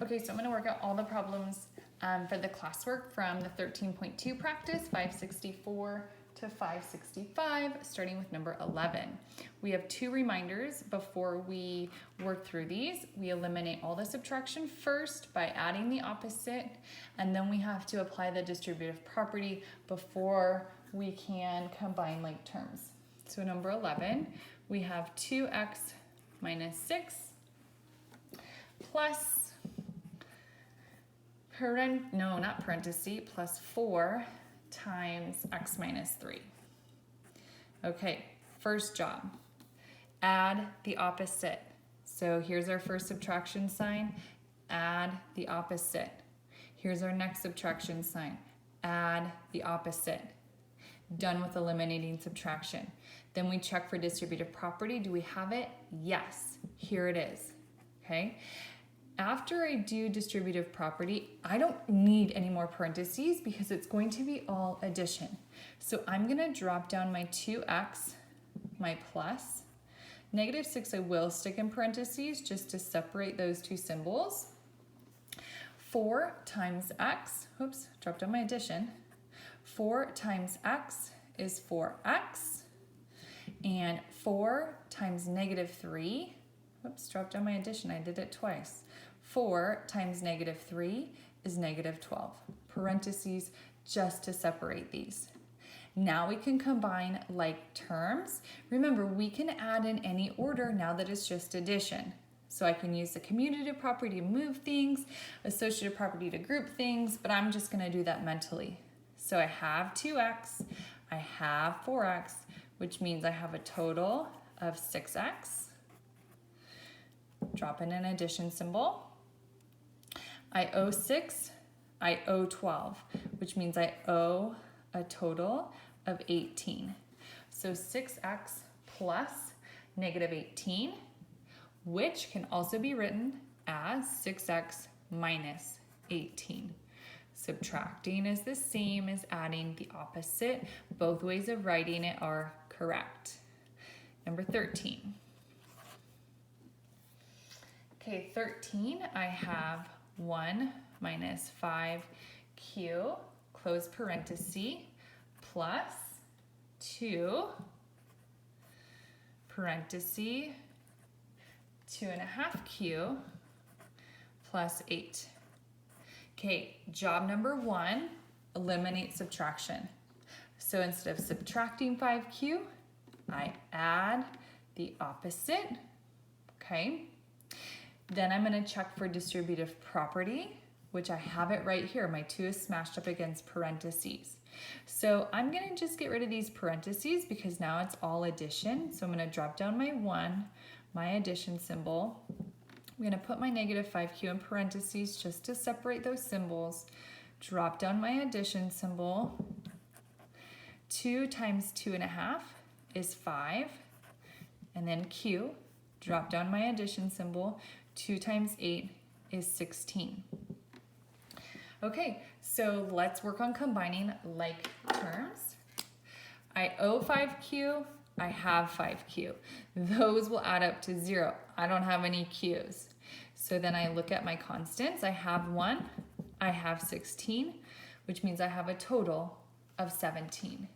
Okay, so I'm gonna work out all the problems for the classwork from the 13.2 practice, 564 to 565, starting with number 11. We have two reminders before we work through these. We eliminate all the subtraction first by adding the opposite, and then we have to apply the distributive property before we can combine like terms. So number 11, we have 2x minus 6 plus not parenthesis, plus 4 times x minus 3. Okay, first job, add the opposite. So here's our first subtraction sign, add the opposite. Here's our next subtraction sign, add the opposite. Done with eliminating subtraction. Then we check for distributive property. Do we have it? Yes, here it is, okay? After I do distributive property, I don't need any more parentheses because it's going to be all addition. So I'm gonna drop down my 2x, my plus. Negative 6 I will stick in parentheses just to separate those two symbols. 4 times x, oops, dropped down my addition. 4 times x is 4x. And 4 times negative 3, oops, dropped down my addition, I did it twice. 4 times negative 3 is negative 12. Parentheses just to separate these. Now we can combine like terms. Remember, we can add in any order now that it's just addition. So I can use the commutative property to move things, associative property to group things, but I'm just gonna do that mentally. So I have 2x, I have 4x, which means I have a total of 6x. Drop in an addition symbol. I owe 6, I owe 12, which means I owe a total of 18. So 6x plus negative 18, which can also be written as 6x minus 18. Subtracting is the same as adding the opposite. Both ways of writing it are correct. Number 13. Okay, 13, I have 1 minus 5q, close parenthesis, plus 2, parenthesis, 2.5q, plus 8. Okay, job number 1, eliminate subtraction. So instead of subtracting 5q, I add the opposite, okay? Then I'm gonna check for distributive property, which I have it right here. My 2 is smashed up against parentheses. So I'm gonna just get rid of these parentheses because now it's all addition. So I'm gonna drop down my 1, my addition symbol. I'm gonna put my negative 5q in parentheses just to separate those symbols. Drop down my addition symbol. 2 times 2.5 is 5. And then q, drop down my addition symbol. 2 times 8 is 16. Okay, so let's work on combining like terms. I owe 5q, I have 5q. Those will add up to 0. I don't have any q's. So then I look at my constants. I have 1, I have 16, which means I have a total of 17.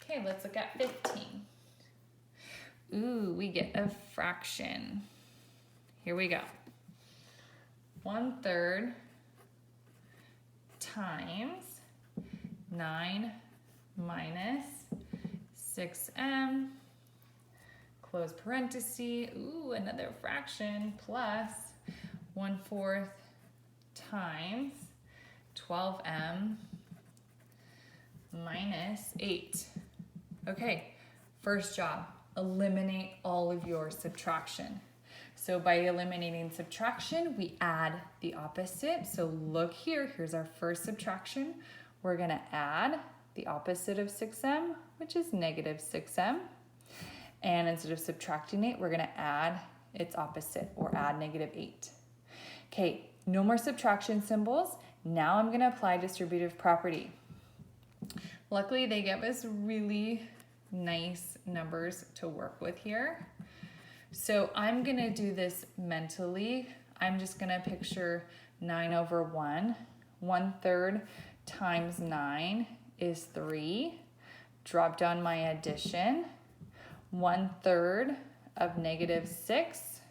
Okay, let's look at 15. Ooh, we get a fraction. Here we go. 1/3 times 9 minus 6m, close parenthesis, ooh, another fraction, plus 1/4 times 12m minus 8. Okay, first job, eliminate all of your subtraction. So by eliminating subtraction, we add the opposite. So look here, here's our first subtraction. We're gonna add the opposite of 6m, which is negative 6m. And instead of subtracting 8, we're gonna add its opposite, or add negative 8. Okay, no more subtraction symbols. Now I'm gonna apply distributive property. Luckily, they give us really nice numbers to work with here. So I'm gonna do this mentally. I'm just gonna picture 9 over 1. 1/3 times 9 is 3. Drop down my addition. 1/3 of -6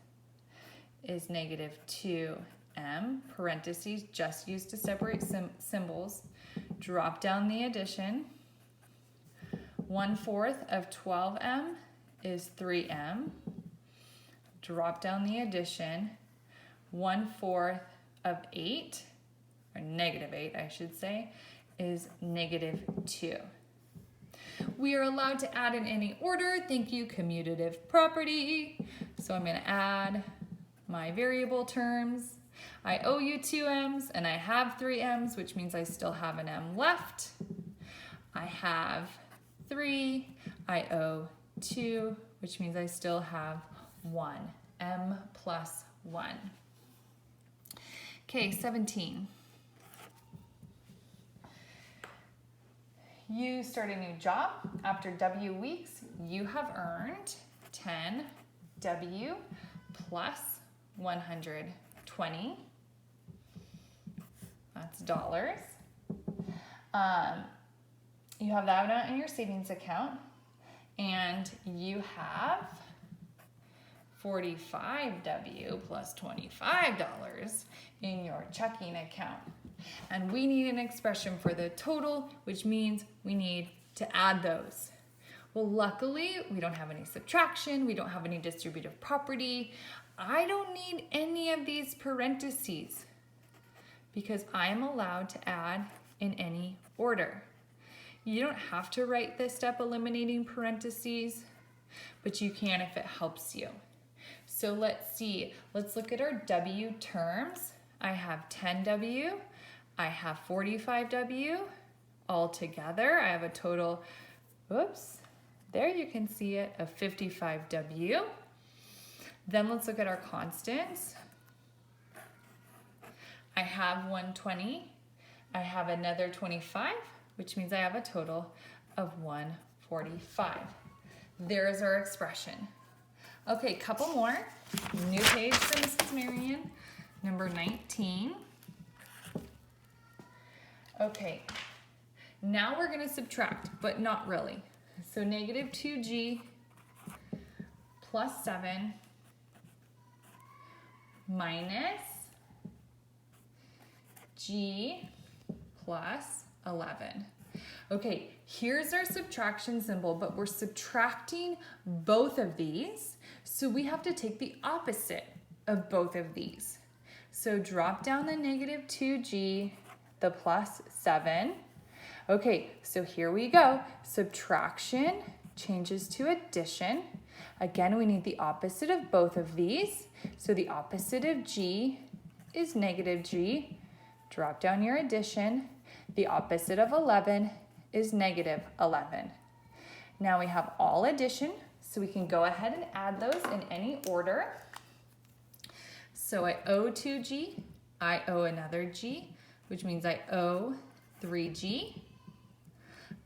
is -2m. Parentheses just used to separate symbols. Drop down the addition. 1/4 of 12m is 3m. Drop down the addition. 1/4 of 8, or -8 I should say, is -2. We are allowed to add in any order. Thank you, commutative property. So I'm going to add my variable terms. I owe you 2m's and I have 3m's, which means I still have an m left. I have 3, I owe 2, which means I still have 1, m plus 1. Okay, 17. You start a new job. After W weeks, you have earned 10W plus 120. That's dollars. You have that amount in your savings account, and you have 45W plus $25 in your checking account. And we need an expression for the total, which means we need to add those. Well, luckily, we don't have any subtraction. We don't have any distributive property. I don't need any of these parentheses because I am allowed to add in any order. You don't have to write this step eliminating parentheses, but you can if it helps you. So let's see. Let's look at our W terms. I have 10W. I have 45W. All together, I have a total, whoops, there you can see it, of 55W. Then let's look at our constants. I have 120. I have another 25, which means I have a total of 145. There's our expression. Okay, couple more. New page for Mrs. Marion, number 19. Okay, now we're gonna subtract, but not really. So -2g plus 7 minus g plus 11. Okay, here's our subtraction symbol, but we're subtracting both of these, so we have to take the opposite of both of these. So drop down the -2g, the plus 7. Okay, so here we go. Subtraction changes to addition. Again, we need the opposite of both of these. So the opposite of g is -g. Drop down your addition. The opposite of 11 is -11. Now we have all addition, so we can go ahead and add those in any order. So I owe 2g, I owe another g, which means I owe 3g.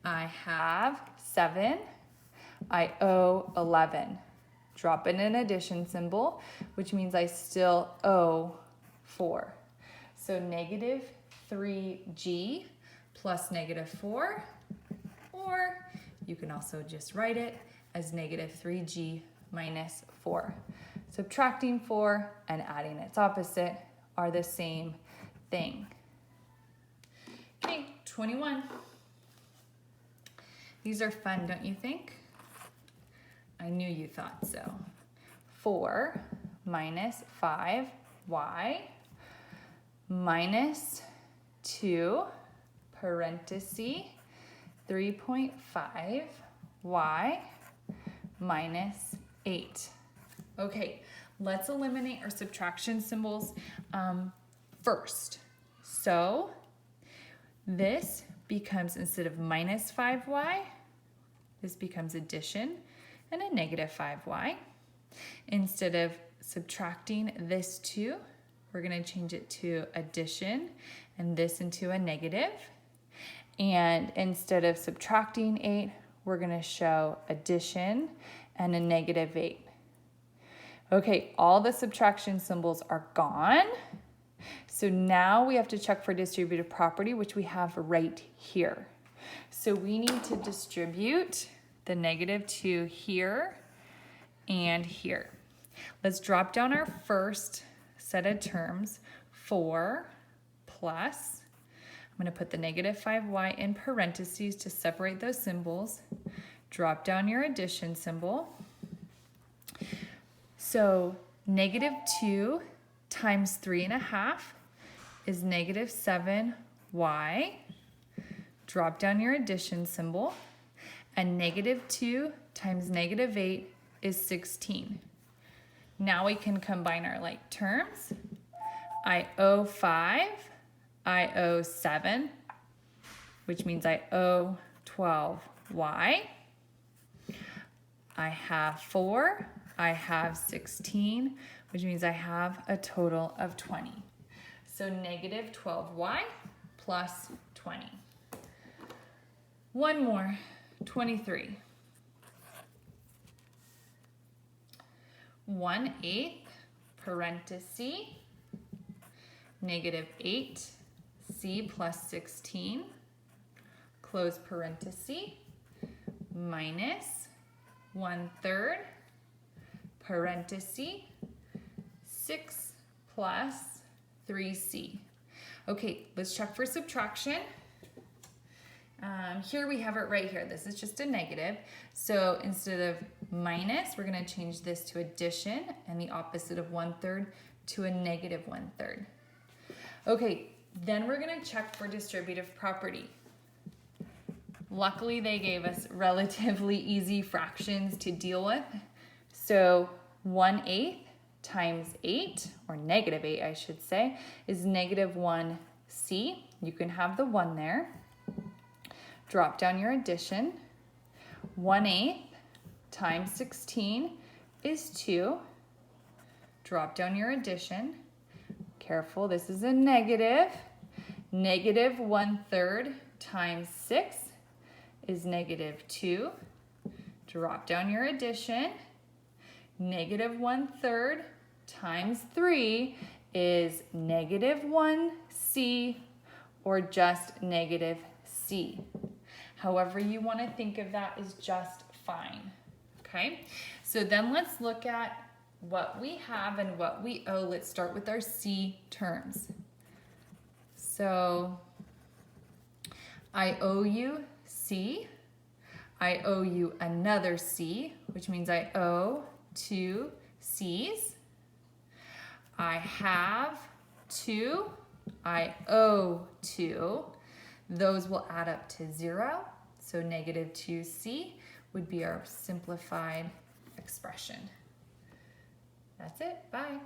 I have 7, I owe 11. Drop in an addition symbol, which means I still owe 4. So -3g plus -4, or you can also just write it as -3g minus 4. Subtracting 4 and adding its opposite are the same thing. Okay, 21. These are fun, don't you think? I knew you thought so. 4 minus 5y minus 2 parenthesis 3.5y minus 8. Okay, let's eliminate our subtraction symbols first. So this becomes, instead of minus 5y, this becomes addition and a -5y. Instead of subtracting this 2, we're going to change it to addition and this into a negative. And instead of subtracting 8, we're going to show addition and a -8. Okay, all the subtraction symbols are gone. So now we have to check for distributive property, which we have right here. So we need to distribute the -2 here and here. Let's drop down our first set of terms, 4 plus, I'm going to put the -5y in parentheses to separate those symbols. Drop down your addition symbol. So -2 times 3.5 is -7y. Drop down your addition symbol. And -2 times -8 is 16. Now we can combine our like terms. I owe 5, I owe 7, which means I owe 12y. I have 4, I have 16, which means I have a total of 20. So -12y plus 20. One more, 23. 1/8 parenthesis -8c plus 16 close parenthesis minus 1/3 parenthesis 6 plus 3c. Okay, let's check for subtraction. Here we have it right here. This is just a negative. So instead of minus, we're going to change this to addition, and the opposite of 1/3 to a -1/3. Okay, then we're going to check for distributive property. Luckily, they gave us relatively easy fractions to deal with. So 1/8 times 8, or -8 I should say, is -1c. You can have the 1 there. Drop down your addition. 1/8 times 16 is 2. Drop down your addition. Careful, this is a negative. -1/3 times 6 is -2. Drop down your addition. -1/3 times 3 is -1c, or just -c. However you want to think of that is just fine. Okay, so then let's look at what we have and what we owe. Let's start with our C terms. So I owe you C. I owe you another C, which means I owe 2 C's. I have 2. I owe 2. Those will add up to 0. So -2c would be our simplified expression. That's it. Bye.